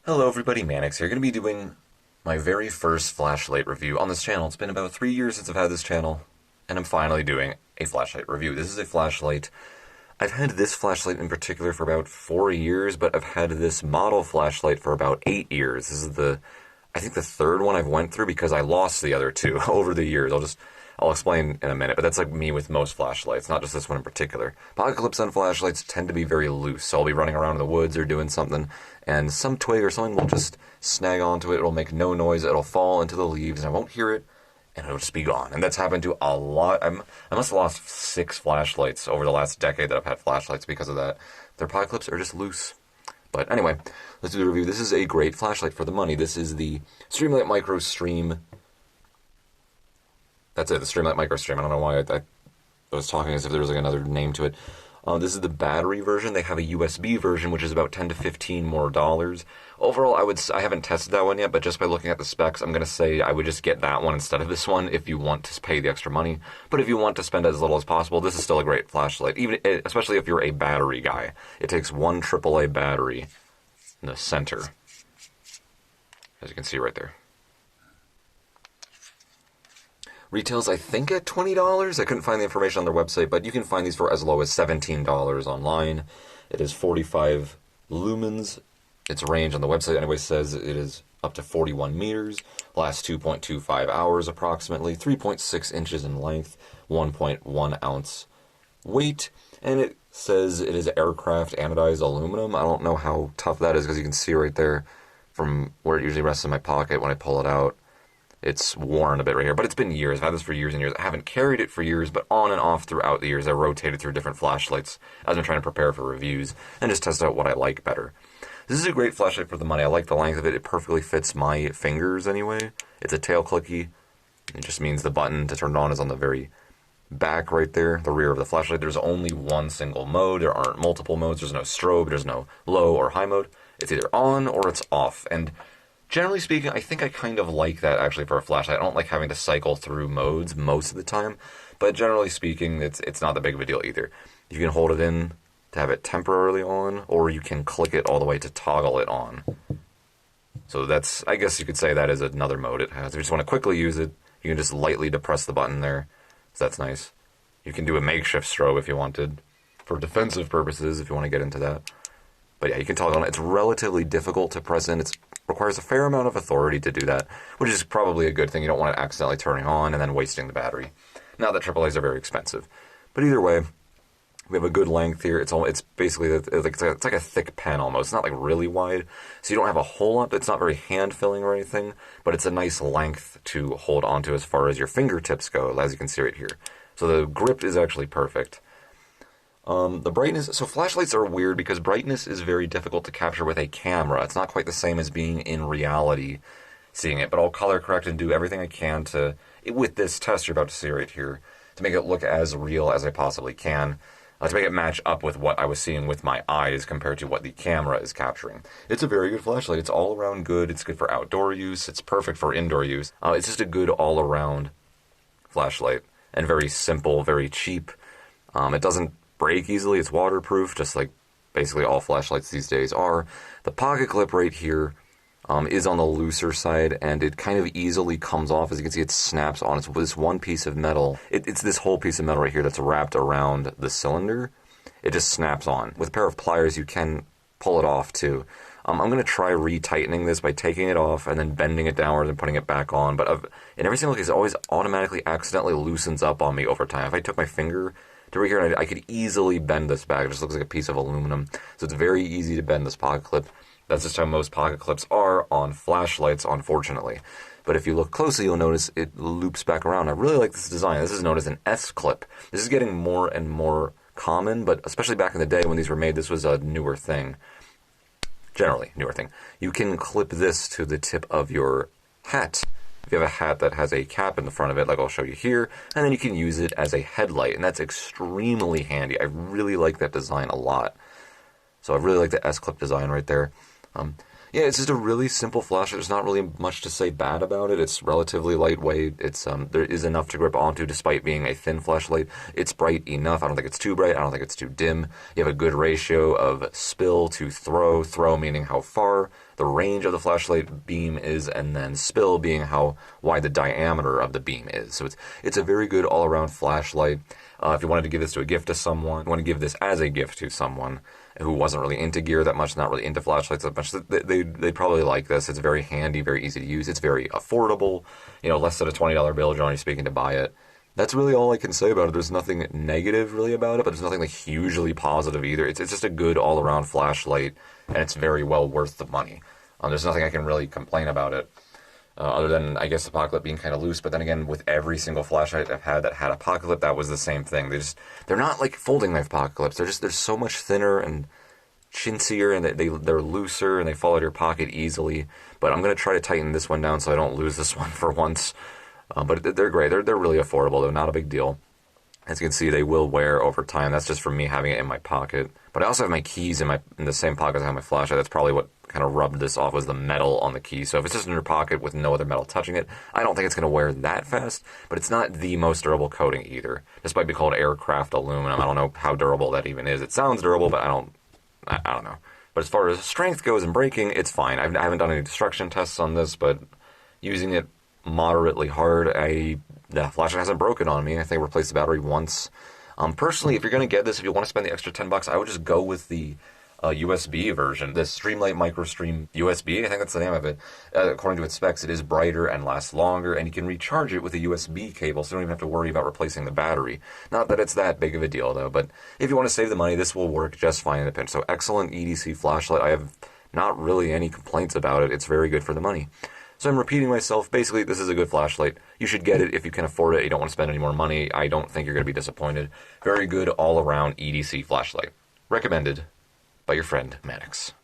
Hello everybody, Mannix here. Going to be doing my very first flashlight review on this channel. It's been about 3 years since I've had this channel, and I'm finally doing a flashlight review. This is a flashlight. I've had this flashlight in particular for about 4 years, but I've had this model flashlight for about 8 years. This is I think the third one I've went through because I lost the other two over the years. I'll explain in a minute, but that's like me with most flashlights, not just this one in particular. Pocket clips on flashlights tend to be very loose, so I'll be running around in the woods or doing something, and some twig or something will just snag onto it. It'll make no noise, it'll fall into the leaves, and I won't hear it, and it'll just be gone. And that's happened to a lot. I must have lost 6 flashlights over the last decade that I've had flashlights because of that. Their pocket clips are just loose. But anyway, let's do the review. This is a great flashlight for the money. This is the Streamlight MicroStream. That's it, the Streamlight MicroStream. I don't know why I was talking as if there was like another name to it. This is the battery version. They have a USB version, which is about $10 to $15 more. Overall, I haven't tested that one yet, but just by looking at the specs, I'm going to say I would just get that one instead of this one if you want to pay the extra money. But if you want to spend as little as possible, this is still a great flashlight, especially if you're a battery guy. It takes one AAA battery in the center, as you can see right there. Retails, I think, at $20. I couldn't find the information on their website, but you can find these for as low as $17 online. It is 45 lumens. Its range on the website anyway says it is up to 41 meters, lasts 2.25 hours approximately, 3.6 inches in length, 1.1 ounce weight, and it says it is aircraft anodized aluminum. I don't know how tough that is because you can see right there from where it usually rests in my pocket when I pull it out. It's worn a bit right here, but it's been years. I've had this for years and years. I haven't carried it for years, but on and off throughout the years, I rotated through different flashlights as I'm trying to prepare for reviews and just test out what I like better. This is a great flashlight for the money. I like the length of it. It perfectly fits my fingers anyway. It's a tail clicky. It just means the button to turn it on is on the very back right there, the rear of the flashlight. There's only one single mode. There aren't multiple modes. There's no strobe. There's no low or high mode. It's either on or it's off. And generally speaking, I think I kind of like that actually for a flashlight. I don't like having to cycle through modes most of the time, but generally speaking, it's not that big of a deal either. You can hold it in to have it temporarily on, or you can click it all the way to toggle it on. So that's, I guess you could say that is another mode it has. If you just want to quickly use it, you can just lightly depress the button there. So that's nice. You can do a makeshift strobe if you wanted, for defensive purposes if you want to get into that. But yeah, you can toggle on it. It's relatively difficult to press in. It requires a fair amount of authority to do that, which is probably a good thing. You don't want it accidentally turning on and then wasting the battery. Now that AAAs are very expensive. But either way, we have a good length here. It's basically, it's like a thick pen almost. It's not like really wide, so you don't have a whole lot. It's not very hand-filling or anything, but it's a nice length to hold onto as far as your fingertips go, as you can see right here. So the grip is actually perfect. The brightness, so flashlights are weird because brightness is very difficult to capture with a camera. It's not quite the same as being in reality seeing it, but I'll color correct and do everything I can with this test you're about to see right here, to make it look as real as I possibly can, to make it match up with what I was seeing with my eyes compared to what the camera is capturing. It's a very good flashlight. It's all around good. It's good for outdoor use. It's perfect for indoor use. It's just a good all around flashlight and very simple, very cheap. It doesn't break easily. It's waterproof, just like basically all flashlights these days are. The pocket clip right here is on the looser side, and it kind of easily comes off. As you can see, it snaps on. It's this one piece of metal. It's this whole piece of metal right here that's wrapped around the cylinder. It just snaps on. With a pair of pliers, you can pull it off too. I'm going to try retightening this by taking it off and then bending it downward and putting it back on. But in every single case, it always automatically accidentally loosens up on me over time. If I took my finger to right here, and I could easily bend this back. It just looks like a piece of aluminum. So it's very easy to bend this pocket clip. That's just how most pocket clips are on flashlights, unfortunately. But if you look closely, you'll notice it loops back around. I really like this design. This is known as an S-clip. This is getting more and more common, but especially back in the day when these were made, this was a newer thing. Generally, newer thing. You can clip this to the tip of your hat. If you have a hat that has a cap in the front of it, like I'll show you here, and then you can use it as a headlight, and that's extremely handy. I really like that design a lot. So I really like the S-clip design right there. Yeah, it's just a really simple flashlight. There's not really much to say bad about it. It's relatively lightweight. It's there is enough to grip onto despite being a thin flashlight. It's bright enough. I don't think it's too bright. I don't think it's too dim. You have a good ratio of spill to throw. Throw meaning how far the range of the flashlight beam is, and then spill being how wide the diameter of the beam is. So it's a very good all-around flashlight. If you wanted to give this to a gift to someone, you want to give this as a gift to someone who wasn't really into gear that much, not really into flashlights that much, they'd probably like this. It's very handy, very easy to use. It's very affordable, less than a $20 bill, generally speaking, to buy it. That's really all I can say about it. There's nothing negative really about it, but there's nothing like hugely positive either. It's just a good all-around flashlight, and it's very well worth the money. There's nothing I can really complain about it. Other than, I guess, the pocket lip being kind of loose. But then again, with every single flashlight I've had that had a pocket lip, that was the same thing. They're not like folding knife pocket clips. They're so much thinner and chintzier, and they're looser, and they fall out of your pocket easily. But I'm going to try to tighten this one down so I don't lose this one for once. But they're great. They're really affordable. They're not a big deal. As you can see, they will wear over time. That's just from me having it in my pocket. But I also have my keys in the same pocket as I have my flashlight. That's probably what kind of rubbed this off, was the metal on the key. So if it's just in your pocket with no other metal touching it, I don't think it's going to wear that fast. But it's not the most durable coating either. Despite being called aircraft aluminum, I don't know how durable that even is. It sounds durable, but I don't know. But as far as strength goes and braking, it's fine. I haven't done any destruction tests on this, but using it moderately hard, the flashlight hasn't broken on me. I think I replaced the battery once. Personally, if you're going to get this, if you want to spend the extra $10, I would just go with the USB version. The Streamlight MicroStream USB, I think that's the name of it. According to its specs, it is brighter and lasts longer, and you can recharge it with a USB cable, so you don't even have to worry about replacing the battery. Not that it's that big of a deal, though, but if you want to save the money, this will work just fine in a pinch. So excellent EDC flashlight. I have not really any complaints about it. It's very good for the money. So I'm repeating myself. Basically, this is a good flashlight. You should get it if you can afford it. You don't want to spend any more money. I don't think you're going to be disappointed. Very good all-around EDC flashlight. Recommended by your friend, Mannix.